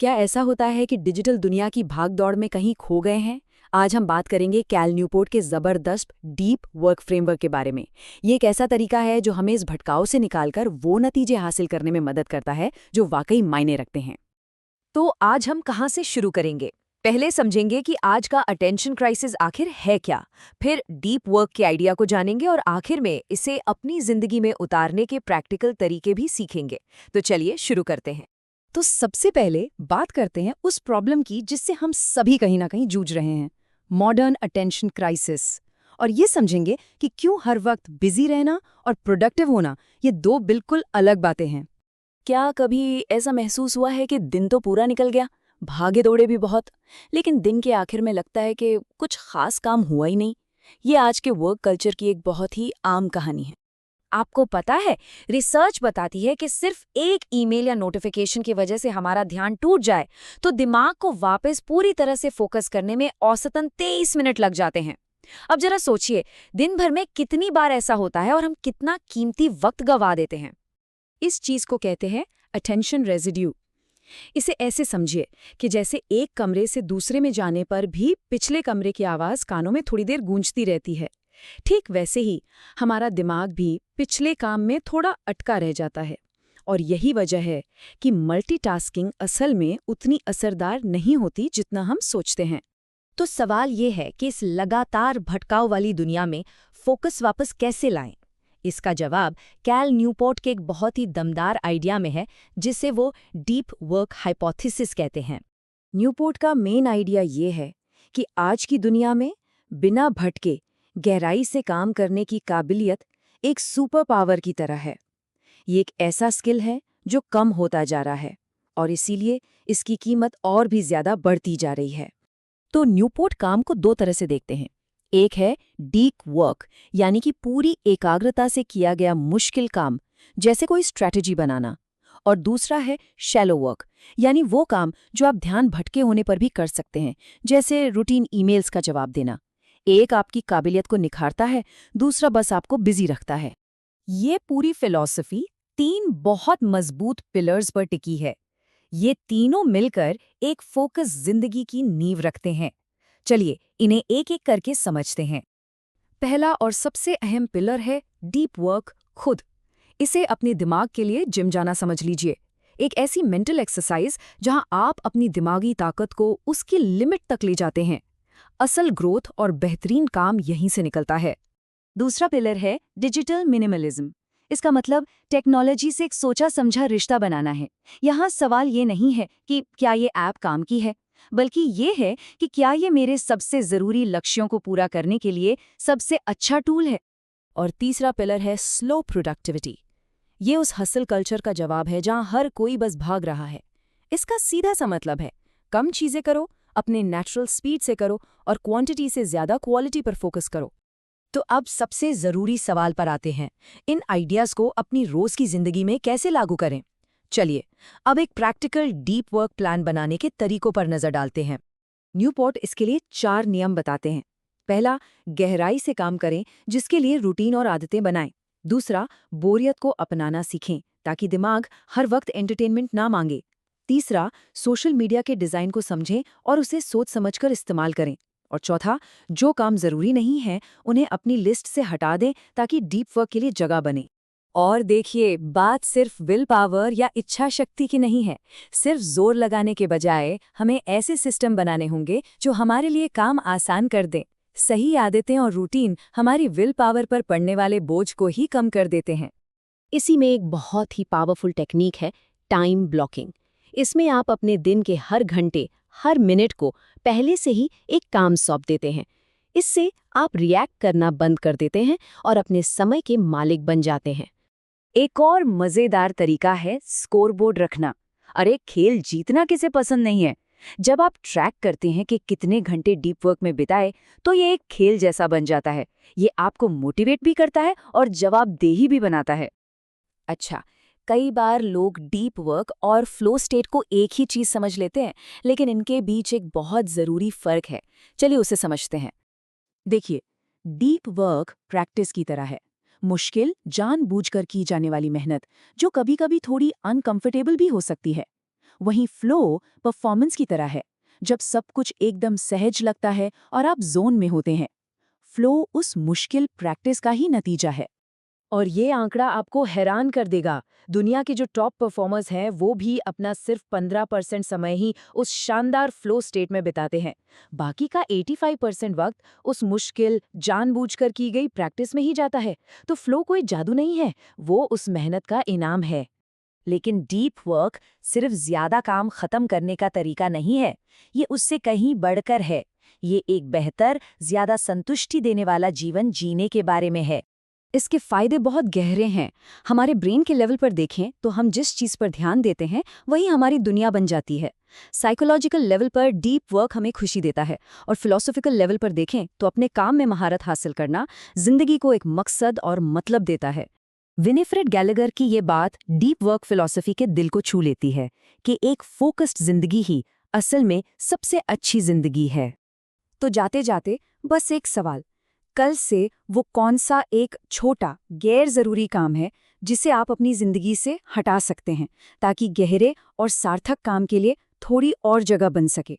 क्या ऐसा होता है कि डिजिटल दुनिया की भाग-दौड़ में कहीं खो गए हैं? आज हम बात करेंगे कैल न्यूपोर्ट के ज़बरदस्त डीप वर्क फ्रेमवर्क के बारे में। ये एक ऐसा तरीका है जो हमें इस भटकाव से निकालकर वो नतीजे हासिल करने में मदद करता है जो वाकई मायने रखते हैं। तो आज हम कहाँ से शुरू करेंगे? पहले समझेंगे कि आज का अटेंशन क्राइसिस आखिर है क्या। फिर डीप वर्क के आइडिया को जानेंगे और आखिर में इसे अपनी जिंदगी में उतारने के प्रैक्टिकल तरीके भी सीखेंगे। तो चलिए शुरू करते हैं। तो सबसे पहले बात करते हैं उस प्रॉब्लम की जिससे हम सभी कहीं ना कहीं जूझ रहे हैं, मॉडर्न अटेंशन क्राइसिस। और ये समझेंगे कि क्यों हर वक्त बिजी रहना और प्रोडक्टिव होना ये दो बिल्कुल अलग बातें हैं। क्या कभी ऐसा महसूस हुआ है कि दिन तो पूरा निकल गया, भागे दौड़े भी बहुत, लेकिन दिन के आखिर में लगता है कि कुछ खास काम हुआ ही नहीं? ये आज के वर्क कल्चर की एक बहुत ही आम कहानी है। आपको पता है, रिसर्च बताती है कि सिर्फ एक ईमेल या नोटिफिकेशन की वजह से हमारा ध्यान टूट जाए तो दिमाग को वापस पूरी तरह से फोकस करने में औसतन 23 मिनट लग जाते हैं। अब जरा सोचिए, दिन भर में कितनी बार ऐसा होता है और हम कितना कीमती वक्त गंवा देते हैं। इस चीज को कहते हैं अटेंशन रेजिड्यू। इसे ऐसे समझिए कि जैसे एक कमरे से दूसरे में जाने पर भी पिछले कमरे की आवाज कानों में थोड़ी देर गूंजती रहती है, ठीक वैसे ही हमारा दिमाग भी पिछले काम में थोड़ा अटका रह जाता है। और यही वजह है कि मल्टीटास्किंग असल में उतनी असरदार नहीं होती जितना हम सोचते हैं। तो सवाल ये है कि इस लगातार भटकाव वाली दुनिया में फोकस वापस कैसे लाएं? इसका जवाब कैल न्यूपोर्ट के एक बहुत ही दमदार आइडिया में है, जिसे वो डीप वर्क हाइपोथेसिस कहते हैं। न्यूपोर्ट का मेन आइडिया ये है कि आज की दुनिया में बिना भटके गहराई से काम करने की काबिलियत एक सुपर पावर की तरह है। ये एक ऐसा स्किल है जो कम होता जा रहा है और इसीलिए इसकी कीमत और भी ज्यादा बढ़ती जा रही है। तो न्यूपोर्ट काम को दो तरह से देखते हैं। एक है डीप वर्क, यानी कि पूरी एकाग्रता से किया गया मुश्किल काम, जैसे कोई स्ट्रैटेजी बनाना। और दूसरा है शैलो वर्क, यानी वो काम जो आप ध्यान भटके होने पर भी कर सकते हैं, जैसे रूटीन ईमेल्स का जवाब देना। एक आपकी काबिलियत को निखारता है, दूसरा बस आपको बिजी रखता है। ये पूरी फिलॉसफी 3 बहुत मजबूत पिलर्स पर टिकी है। ये तीनों मिलकर एक फोकस जिंदगी की नींव रखते हैं। चलिए इन्हें एक एक करके समझते हैं। पहला और सबसे अहम पिलर है डीप वर्क खुद। इसे अपने दिमाग के लिए जिम जाना समझ लीजिए। एक ऐसी मेंटल एक्सरसाइज जहां आप अपनी दिमागी ताकत को उसकी लिमिट तक ले जाते हैं। असल ग्रोथ और बेहतरीन काम यहीं से निकलता है। दूसरा पिलर है डिजिटल मिनिमलिज्म। इसका मतलब टेक्नोलॉजी से एक सोचा समझा रिश्ता बनाना है। यहाँ सवाल ये नहीं है कि क्या ये ऐप काम की है, बल्कि ये है कि क्या ये मेरे सबसे ज़रूरी लक्ष्यों को पूरा करने के लिए सबसे अच्छा टूल है। और तीसरा पिलर है स्लो प्रोडक्टिविटी। ये उस हसल कल्चर का जवाब है जहां हर कोई बस भाग रहा है। इसका सीधा सा मतलब है कम चीजें करो, अपने नेचुरल स्पीड से करो और क्वांटिटी से ज्यादा क्वालिटी पर फोकस करो। तो अब सबसे ज़रूरी सवाल पर आते हैं, इन आइडियाज़ को अपनी रोज़ की ज़िंदगी में कैसे लागू करें। चलिए अब एक प्रैक्टिकल डीप वर्क प्लान बनाने के तरीकों पर नज़र डालते हैं। न्यूपोर्ट इसके लिए 4 नियम बताते हैं। पहला, गहराई से काम करें, जिसके लिए रूटीन और आदतें बनाएं। दूसरा, बोरियत को अपनाना सीखें ताकि दिमाग हर वक्त एंटरटेनमेंट ना मांगे। तीसरा, सोशल मीडिया के डिज़ाइन को समझें और उसे सोच समझकर इस्तेमाल करें। और चौथा, जो काम ज़रूरी नहीं है उन्हें अपनी लिस्ट से हटा दें ताकि डीप वर्क के लिए जगह बने। और देखिए, बात सिर्फ विल पावर या इच्छा शक्ति की नहीं है। सिर्फ जोर लगाने के बजाय हमें ऐसे सिस्टम बनाने होंगे जो हमारे लिए काम आसान कर दें। सही आदतें और रूटीन हमारी विल पावर पर पड़ने वाले बोझ को ही कम कर देते हैं। इसी में एक बहुत ही पावरफुल टेक्निक है टाइम ब्लॉकिंग। इसमें आप अपने दिन के हर घंटे, हर मिनट को पहले से ही एक काम सौंप देते हैं। इससे आप रिएक्ट करना बंद कर देते हैं और अपने समय के मालिक बन जाते हैं। एक और मज़ेदार तरीका है स्कोरबोर्ड रखना। अरे खेल जीतना किसे पसंद नहीं है। जब आप ट्रैक करते हैं कि कितने घंटे डीप वर्क में बिताए, तो ये एक खेल जैसा बन जाता है। ये आपको मोटिवेट भी करता है और जवाबदेही भी बनाता है। अच्छा, कई बार लोग डीप वर्क और फ्लो स्टेट को एक ही चीज समझ लेते हैं, लेकिन इनके बीच एक बहुत जरूरी फर्क है। चलिए उसे समझते हैं। देखिए, डीप वर्क प्रैक्टिस की तरह है। मुश्किल, जानबूझकर की जाने वाली मेहनत, जो कभी-कभी थोड़ी अनकंफर्टेबल भी हो सकती है। वहीं फ्लो परफॉर्मेंस की तरह है, जब सब कुछ एकदम सहज लगता है और आप जोन में होते हैं। फ्लो उस मुश्किल प्रैक्टिस का ही नतीजा है। और ये आंकड़ा आपको हैरान कर देगा। दुनिया के जो टॉप परफॉर्मर्स हैं वो भी अपना सिर्फ 15% समय ही उस शानदार फ्लो स्टेट में बिताते हैं। बाकी का 85% वक्त उस मुश्किल जानबूझकर की गई प्रैक्टिस में ही जाता है। तो फ्लो कोई जादू नहीं है, वो उस मेहनत का इनाम है। लेकिन डीप वर्क सिर्फ ज्यादा काम खत्म करने का तरीका नहीं है, ये उससे कहीं बढ़कर है। ये एक बेहतर, ज्यादा संतुष्टि देने वाला जीवन जीने के बारे में है। इसके फायदे बहुत गहरे हैं। हमारे ब्रेन के लेवल पर देखें तो हम जिस चीज पर ध्यान देते हैं वही हमारी दुनिया बन जाती है। साइकोलॉजिकल लेवल पर डीप वर्क हमें खुशी देता है, और फिलोसॉफिकल लेवल पर देखें तो अपने काम में महारत हासिल करना जिंदगी को एक मकसद और मतलब देता है। विनिफ्रेड गैलेगर की ये बात डीप वर्क फिलॉसफी के दिल को छू लेती है कि एक फोकस्ड जिंदगी ही असल में सबसे अच्छी जिंदगी है। तो जाते जाते बस एक सवाल, कल से वो कौन सा एक छोटा गैर जरूरी काम है जिसे आप अपनी जिंदगी से हटा सकते हैं, ताकि गहरे और सार्थक काम के लिए थोड़ी और जगह बन सके।